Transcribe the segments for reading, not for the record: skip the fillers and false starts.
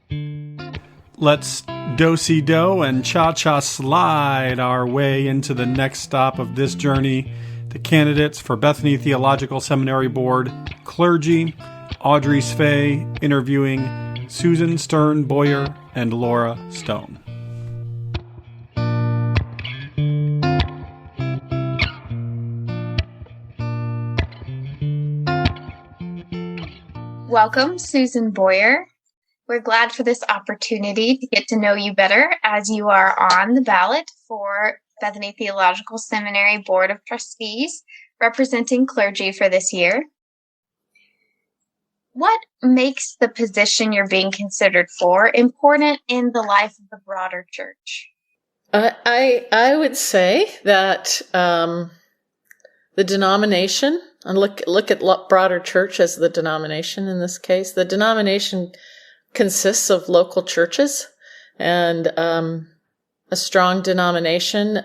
Let's do-si-do and cha-cha slide our way into the next stop of this journey. The candidates for Bethany Theological Seminary Board, clergy, Audrey Svay interviewing Susan Stern Boyer and Laura Stone. Welcome, Susan Boyer. We're glad for this opportunity to get to know you better as you are on the ballot for Bethany Theological Seminary Board of Trustees, representing clergy for this year. What makes the position you're being considered for important in the life of the broader church? I would say that the denomination, and look at broader church as the denomination in this case. The denomination consists of local churches, and a strong denomination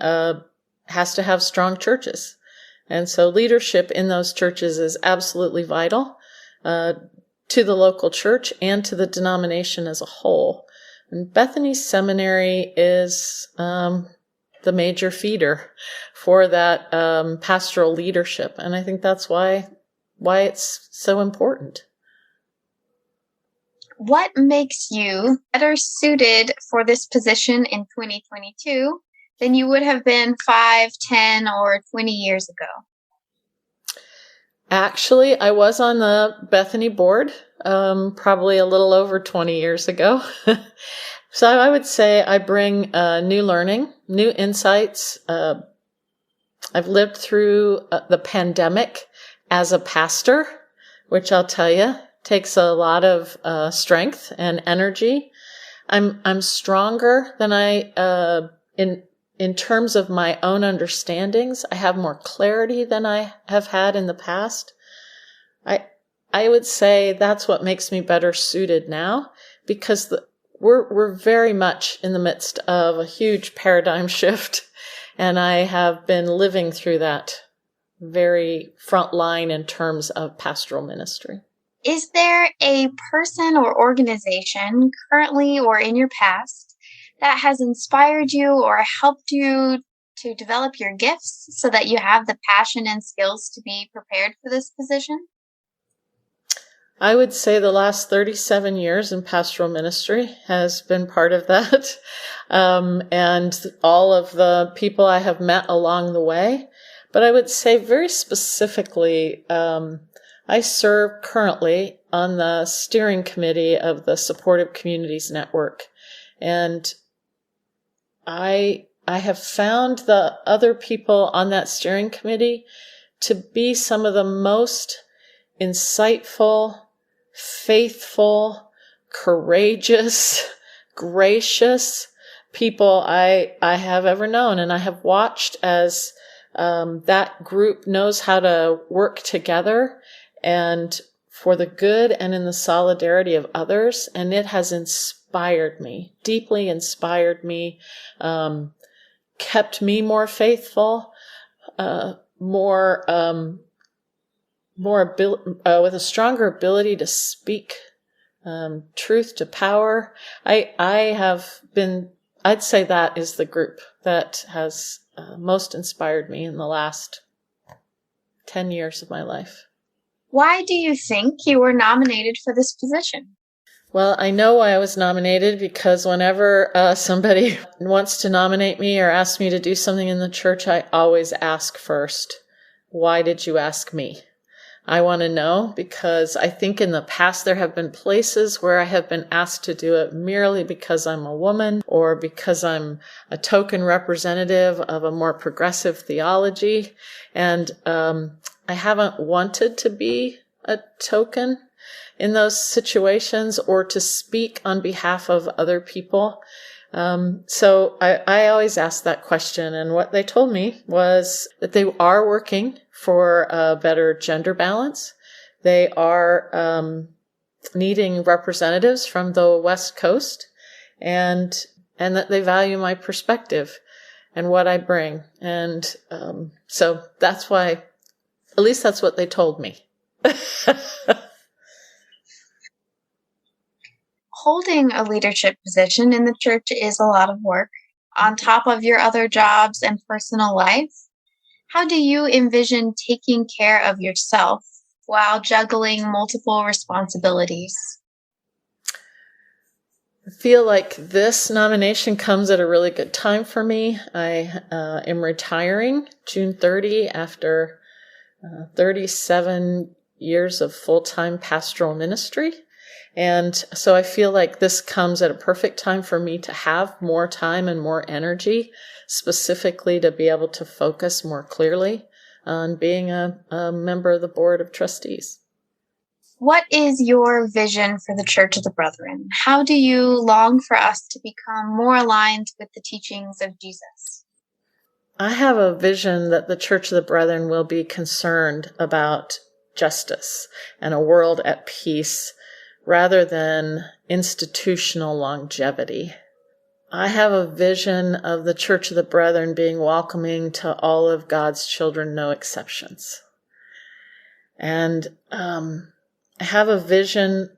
has to have strong churches. And so leadership in those churches is absolutely vital to the local church and to the denomination as a whole. And Bethany Seminary is the major feeder for that pastoral leadership. And I think that's why it's so important. What makes you better suited for this position in 2022 than you would have been 5, 10, or 20 years ago? Actually, I was on the Bethany board probably a little over 20 years ago. So I would say I bring new learning, new insights. I've lived through the pandemic as a pastor, which I'll tell you takes a lot of strength and energy. I'm stronger than I in terms of my own understandings. I have more clarity than I have had in the past. I would say that's what makes me better suited now, because we're very much in the midst of a huge paradigm shift, and I have been living through that very front line in terms of pastoral ministry. Is there a person or organization currently or in your past that has inspired you or helped you to develop your gifts so that you have the passion and skills to be prepared for this position? I would say the last 37 years in pastoral ministry has been part of that. And all of the people I have met along the way. But I would say very specifically, I serve currently on the steering committee of the Supportive Communities Network. And I have found the other people on that steering committee to be some of the most insightful, faithful, courageous, gracious people I have ever known. And I have watched as that group knows how to work together and for the good and in the solidarity of others. And it has inspired me, deeply inspired me, kept me more faithful, with a stronger ability to speak truth to power. I'd say that is the group that has most inspired me in the last 10 years of my life. Why do you think you were nominated for this position? Well, I know why I was nominated, because whenever somebody wants to nominate me or ask me to do something in the church, I always ask first, why did you ask me? I want to know, because I think in the past there have been places where I have been asked to do it merely because I'm a woman or because I'm a token representative of a more progressive theology. And I haven't wanted to be a token in those situations or to speak on behalf of other people. So I always ask that question. And what they told me was that they are working for a better gender balance. They are needing representatives from the West Coast, and that they value my perspective and what I bring. And so that's why, at least that's what they told me. Holding a leadership position in the church is a lot of work on top of your other jobs and personal life. How do you envision taking care of yourself while juggling multiple responsibilities? I feel like this nomination comes at a really good time for me. I am retiring June 30 after 37 years of full-time pastoral ministry. And so I feel like this comes at a perfect time for me to have more time and more energy, specifically to be able to focus more clearly on being a member of the Board of Trustees. What is your vision for the Church of the Brethren? How do you long for us to become more aligned with the teachings of Jesus? I have a vision that the Church of the Brethren will be concerned about justice and a world at peace rather than institutional longevity. I have a vision of the Church of the Brethren being welcoming to all of God's children, no exceptions. And I have a vision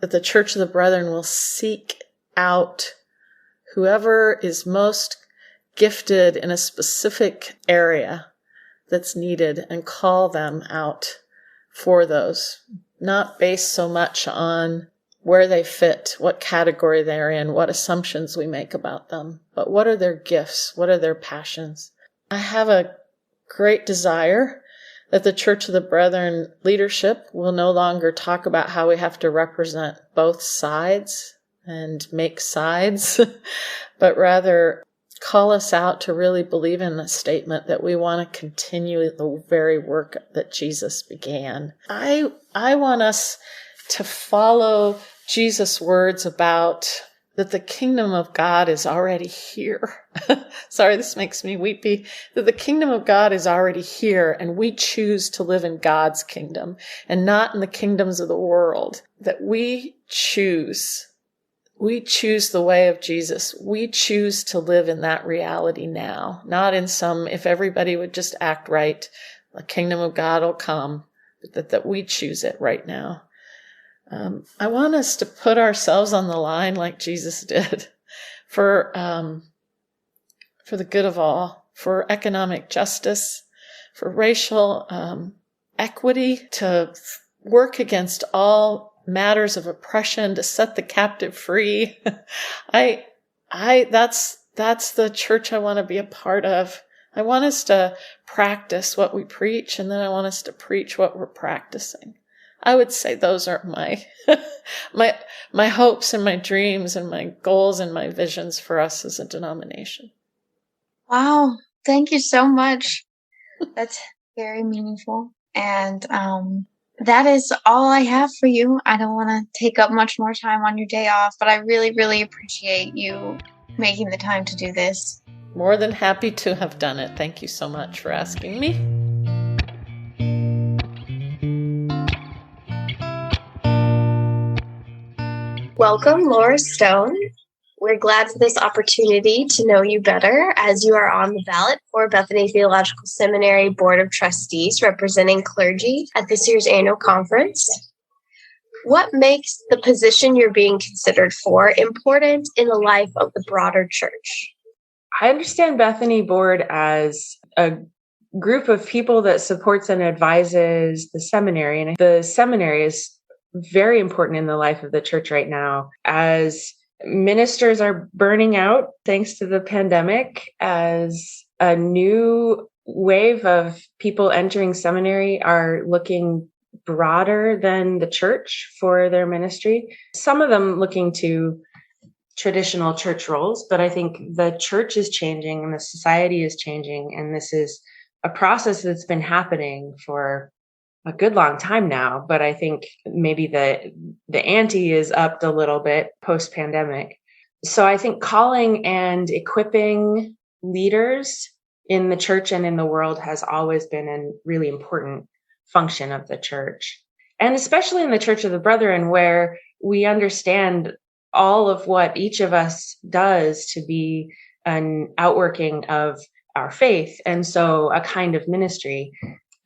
that the Church of the Brethren will seek out whoever is most gifted in a specific area that's needed and call them out for those, not based so much on where they fit, what category they're in, what assumptions we make about them, but what are their gifts? What are their passions? I have a great desire that the Church of the Brethren leadership will no longer talk about how we have to represent both sides and make sides, but rather call us out to really believe in the statement that we want to continue the very work that Jesus began. I want us to follow Jesus' words about that the kingdom of God is already here. Sorry, this makes me weepy. That the kingdom of God is already here, and we choose to live in God's kingdom and not in the kingdoms of the world. That we choose the way of Jesus. We choose to live in that reality now, not in some, if everybody would just act right, the kingdom of God will come, but that we choose it right now. I want us to put ourselves on the line like Jesus did for the good of all, for economic justice, for racial equity, to work against all matters of oppression, to set the captive free. That's the church I want to be a part of. I want us to practice what we preach, and then I want us to preach what we're practicing. I would say those are my my hopes and my dreams and my goals and my visions for us as a denomination. Wow, thank you so much. That's very meaningful. And that is all I have for you. I don't want to take up much more time on your day off, but I really, really appreciate you making the time to do this. More than happy to have done it. Thank you so much for asking me. Welcome, Laura Stone. We're glad for this opportunity to know you better as you are on the ballot for Bethany Theological Seminary Board of Trustees representing clergy at this year's annual conference. What makes the position you're being considered for important in the life of the broader church? I understand Bethany Board as a group of people that supports and advises the seminary. And the seminary is very important in the life of the church right now, as ministers are burning out thanks to the pandemic, as a new wave of people entering seminary are looking broader than the church for their ministry. Some of them looking to traditional church roles, but I think the church is changing and the society is changing. And this is a process that's been happening for a good long time now, but I think maybe the ante is upped a little bit post-pandemic. So I think calling and equipping leaders in the church and in the world has always been a really important function of the church. And especially in the Church of the Brethren, where we understand all of what each of us does to be an outworking of our faith. And so a kind of ministry.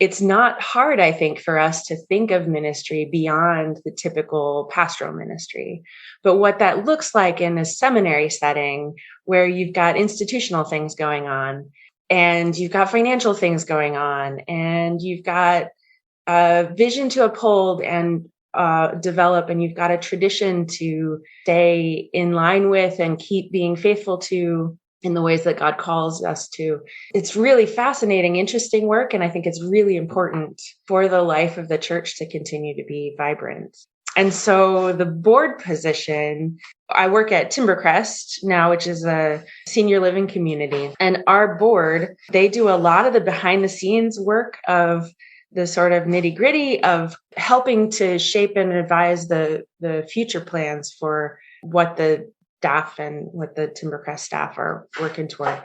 it's not hard, I think, for us to think of ministry beyond the typical pastoral ministry. But what that looks like in a seminary setting where you've got institutional things going on, and you've got financial things going on, and you've got a vision to uphold and develop, and you've got a tradition to stay in line with and keep being faithful to in the ways that God calls us to. It's really fascinating, interesting work, and I think it's really important for the life of the church to continue to be vibrant. And so the board position, I work at Timbercrest now, which is a senior living community. And our board, they do a lot of the behind the scenes work of the sort of nitty gritty of helping to shape and advise the future plans for what the staff and what the Timbercrest staff are working toward.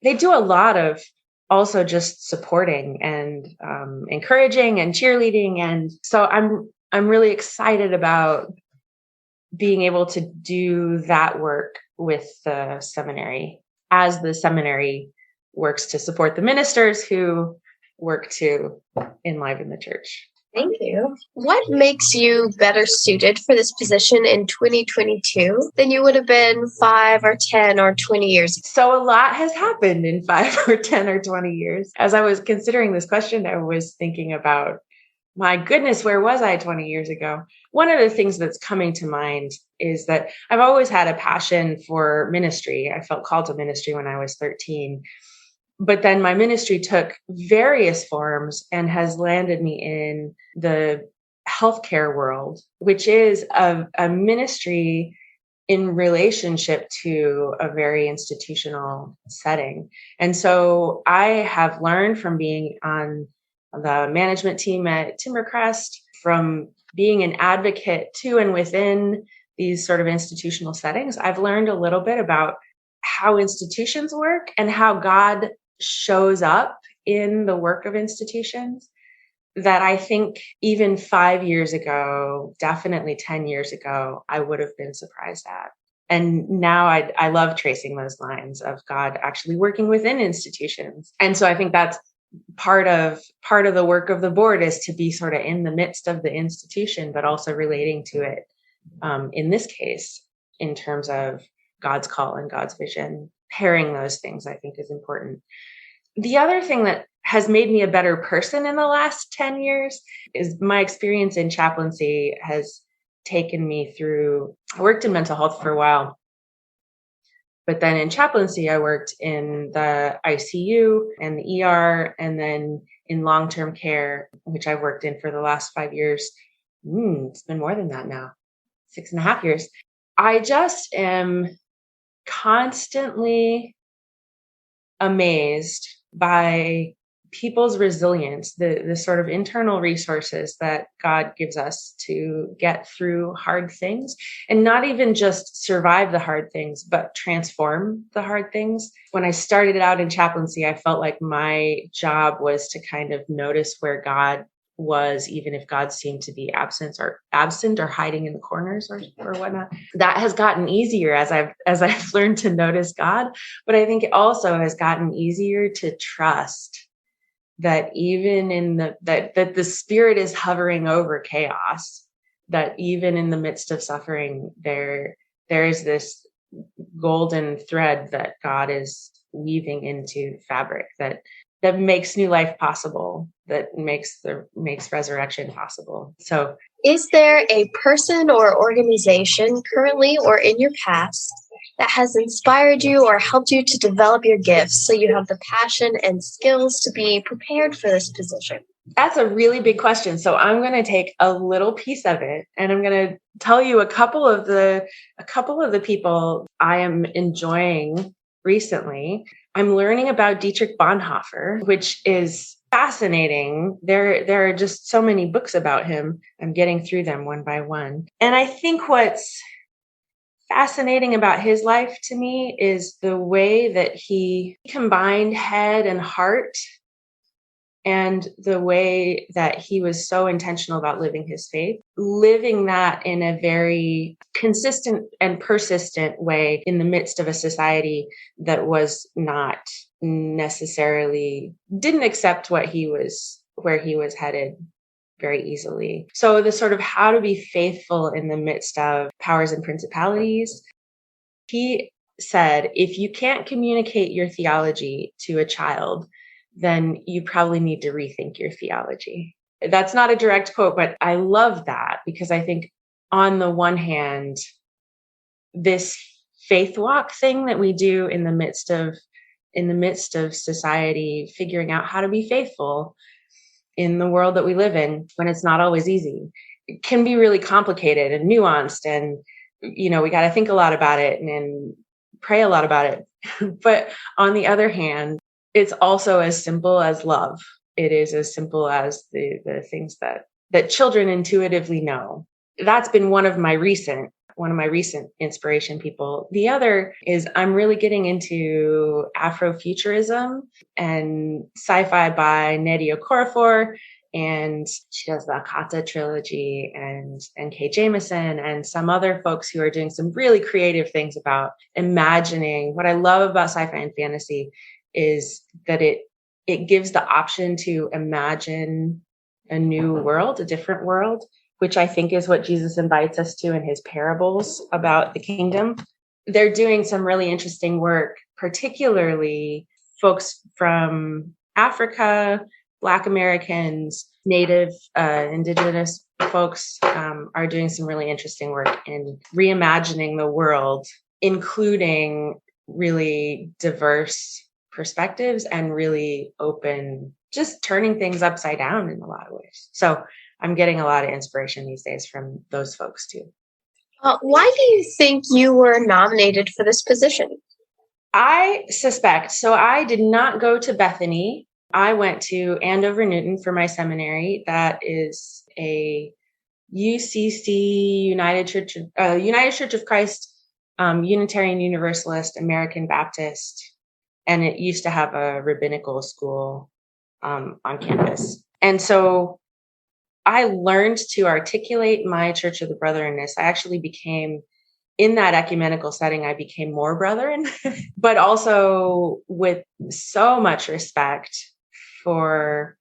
They do a lot of also just supporting and encouraging and cheerleading. And so I'm really excited about being able to do that work with the seminary as the seminary works to support the ministers who work to enliven the church. Thank you. What makes you better suited for this position in 2022 than you would have been 5 or 10 or 20 years ago? So a lot has happened in 5 or 10 or 20 years. As I was considering this question, I was thinking about, my goodness, where was I 20 years ago? One of the things that's coming to mind is that I've always had a passion for ministry. I felt called to ministry when I was 13. But then my ministry took various forms and has landed me in the healthcare world, which is a ministry in relationship to a very institutional setting. And so I have learned from being on the management team at Timbercrest, from being an advocate to and within these sort of institutional settings, I've learned a little bit about how institutions work and how God shows up in the work of institutions that I think even 5 years ago, definitely 10 years ago, I would have been surprised at. And now I love tracing those lines of God actually working within institutions. And so I think that's part of the work of the board, is to be sort of in the midst of the institution, but also relating to it, in this case, in terms of God's call and God's vision. Pairing those things, I think, is important. The other thing that has made me a better person in the last 10 years is my experience in chaplaincy has taken me through, I worked in mental health for a while, but then in chaplaincy, I worked in the ICU and the ER, and then in long-term care, which I've worked in for the last 5 years. It's been more than that now, 6.5 years. I just am constantly amazed by people's resilience, the sort of internal resources that God gives us to get through hard things, and not even just survive the hard things, but transform the hard things. When I started out in chaplaincy, I felt like my job was to kind of notice where God was, even if God seemed to be absent or hiding in the corners or whatnot. That has gotten easier as I've learned to notice God, but I think it also has gotten easier to trust that even in that the Spirit is hovering over chaos, that even in the midst of suffering, there is this golden thread that God is weaving into fabric that makes new life possible, that makes resurrection possible. So, is there a person or organization currently or in your past that has inspired you or helped you to develop your gifts so you have the passion and skills to be prepared for this position? That's a really big question. So I'm going to take a little piece of it, and I'm going to tell you a couple of the people I am enjoying recently. I'm learning about Dietrich Bonhoeffer, which is fascinating. There are just so many books about him. I'm getting through them one by one. And I think what's fascinating about his life to me is the way that he combined head and heart, and the way that he was so intentional about living his faith, living that in a very consistent and persistent way in the midst of a society that was not necessarily, didn't accept what he was where he was headed very easily. So the sort of how to be faithful in the midst of powers and principalities, he said, if you can't communicate your theology to a child, then you probably need to rethink your theology. That's not a direct quote, but I love that because I think on the one hand, this faith walk thing that we do in the midst of society, figuring out how to be faithful in the world that we live in when it's not always easy, it can be really complicated and nuanced. And, we got to think a lot about it and pray a lot about it. But on the other hand, it's also as simple as love. It is as simple as the things that children intuitively know. That's been one of my recent inspiration people. The other is I'm really getting into Afrofuturism and sci-fi by Nnedi Okorafor, and she does the Akata trilogy and Kay Jameson and some other folks who are doing some really creative things about imagining. What I love about sci-fi and fantasy is that it gives the option to imagine a new world, a different world, which I think is what Jesus invites us to in his parables about the kingdom. They're doing some really interesting work, particularly folks from Africa, Black Americans, Native, Indigenous folks are doing some really interesting work in reimagining the world, including really diverse perspectives and really open, just turning things upside down in a lot of ways. So I'm getting a lot of inspiration these days from those folks too. Why do you think you were nominated for this position? I suspect. So I did not go to Bethany. I went to Andover Newton for my seminary. That is a UCC, United Church of Christ, Unitarian Universalist, American Baptist, and it used to have a rabbinical school on campus. And so I learned to articulate my Church of the Brethrenness. I actually became, in that ecumenical setting, I became more brethren, but also with so much respect for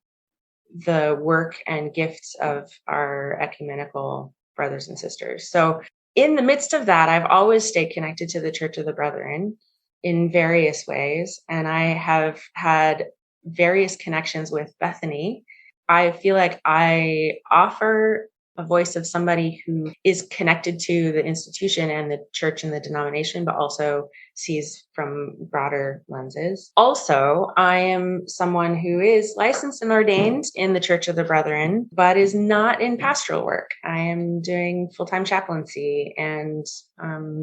the work and gifts of our ecumenical brothers and sisters. So in the midst of that, I've always stayed connected to the Church of the Brethren in various ways. And I have had various connections with Bethany. I feel like I offer a voice of somebody who is connected to the institution and the church and the denomination, but also sees from broader lenses. Also, I am someone who is licensed and ordained in the Church of the Brethren, but is not in pastoral work. I am doing full-time chaplaincy and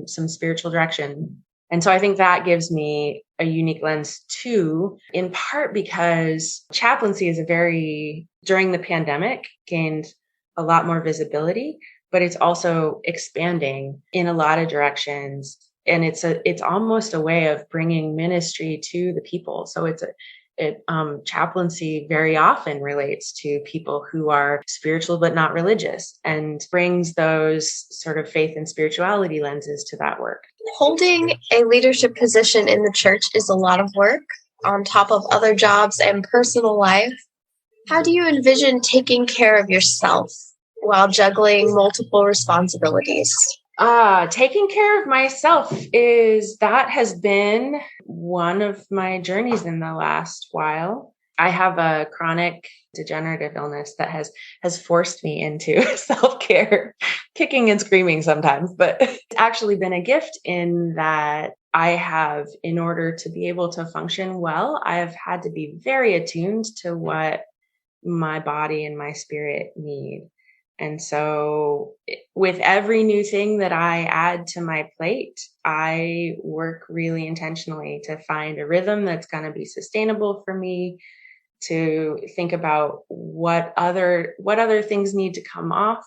some spiritual direction. And so I think that gives me a unique lens too, in part because chaplaincy is during the pandemic, gained a lot more visibility, but it's also expanding in a lot of directions. And it's almost a way of bringing ministry to the people. So chaplaincy very often relates to people who are spiritual but not religious, and brings those sort of faith and spirituality lenses to that work. Holding a leadership position in the church is a lot of work on top of other jobs and personal life. How do you envision taking care of yourself while juggling multiple responsibilities? Taking care of myself has been one of my journeys in the last while. I have a chronic degenerative illness that has forced me into self-care, kicking and screaming sometimes, but it's actually been a gift in that I have, in order to be able to function well, I have had to be very attuned to what my body and my spirit need. And so with every new thing that I add to my plate, I work really intentionally to find a rhythm that's going to be sustainable for me, to think about what other things need to come off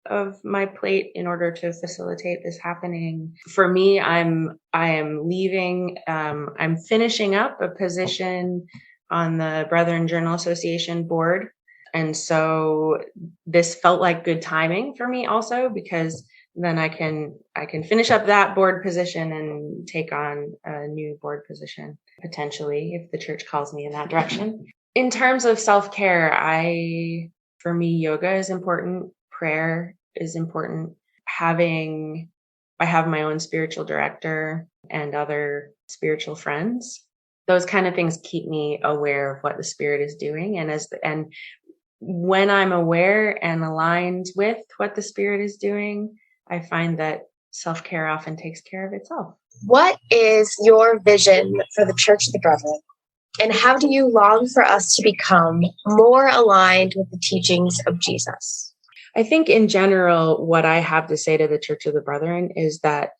of my plate in order to facilitate this happening. For me, I am leaving, I'm finishing up a position on the Brethren Journal Association board. And so this felt like good timing for me also, because then I can finish up that board position and take on a new board position, potentially, if the church calls me in that direction. In terms of self-care, for me, yoga is important. Prayer is important. I have my own spiritual director and other spiritual friends. Those kind of things keep me aware of what the Spirit is doing. And when I'm aware and aligned with what the Spirit is doing, I find that self-care often takes care of itself. What is your vision for the Church of the Brethren? And how do you long for us to become more aligned with the teachings of Jesus? I think in general, what I have to say to the Church of the Brethren is that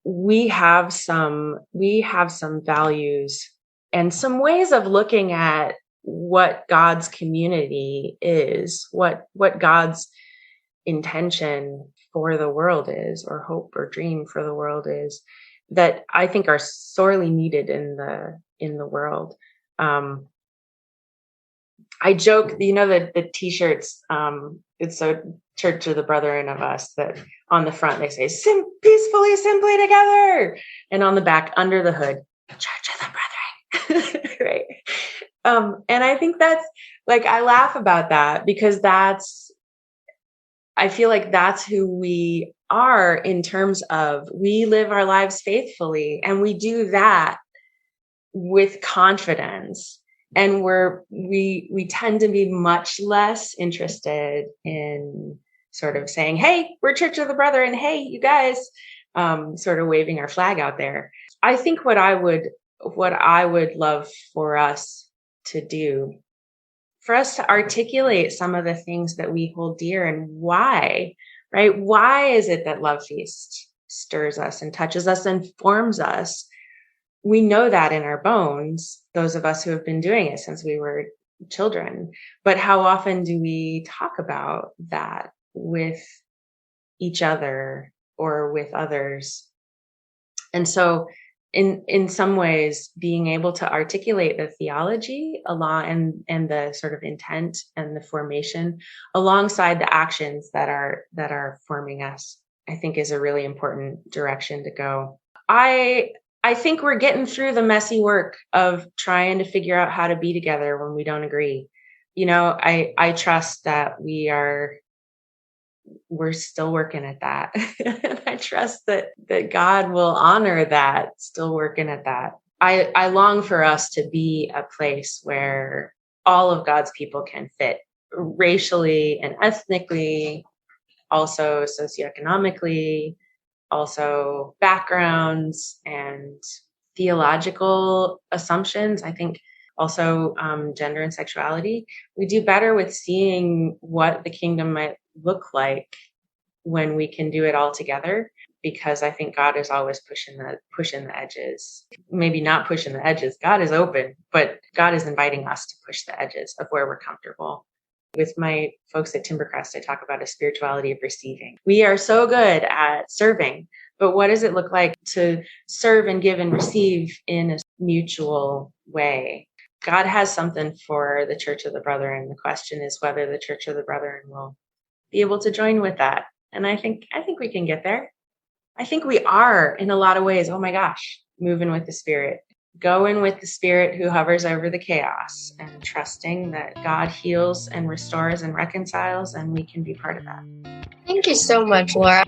we have some values and some ways of looking at what God's community is, what God's intention for the world is, or hope or dream for the world is, that I think are sorely needed in the world. I joke, the t-shirts, it's so Church of the Brethren of us, that on the front they say peacefully, simply together. And on the back, under the hood, Church of the Brethren. Right. And I think that's I laugh about that because I feel like that's who we are in terms of we live our lives faithfully, and we do that with confidence. And we tend to be much less interested in sort of saying, hey, we're Church of the Brethren. Hey, you guys, sort of waving our flag out there. I think what I would love for us to do, for us to articulate some of the things that we hold dear and why, right? Why is it that Love Feast stirs us and touches us and forms us? We know that in our bones, those of us who have been doing it since we were children. But how often do we talk about that with each other or with others? And so in some ways, being able to articulate the theology and the sort of intent and the formation alongside the actions that are forming us, I think is a really important direction to go. I think we're getting through the messy work of trying to figure out how to be together when we don't agree. I trust that we're still working at that. I trust that God will honor that, still working at that. I long for us to be a place where all of God's people can fit racially and ethnically, also socioeconomically, also backgrounds and theological assumptions. I think also gender and sexuality. We do better with seeing what the kingdom might look like when we can do it all together, because I think God is always pushing the edges. Maybe not pushing the edges. God is open, but God is inviting us to push the edges of where we're comfortable. With my folks at Timbercrest, I talk about a spirituality of receiving. We are so good at serving, but what does it look like to serve and give and receive in a mutual way? God has something for the Church of the Brethren. The question is whether the Church of the Brethren will be able to join with that. And I think we can get there. I think we are in a lot of ways. Oh my gosh, moving with the Spirit. Going with the Spirit who hovers over the chaos and trusting that God heals and restores and reconciles, and we can be part of that. Thank you so much, Laura.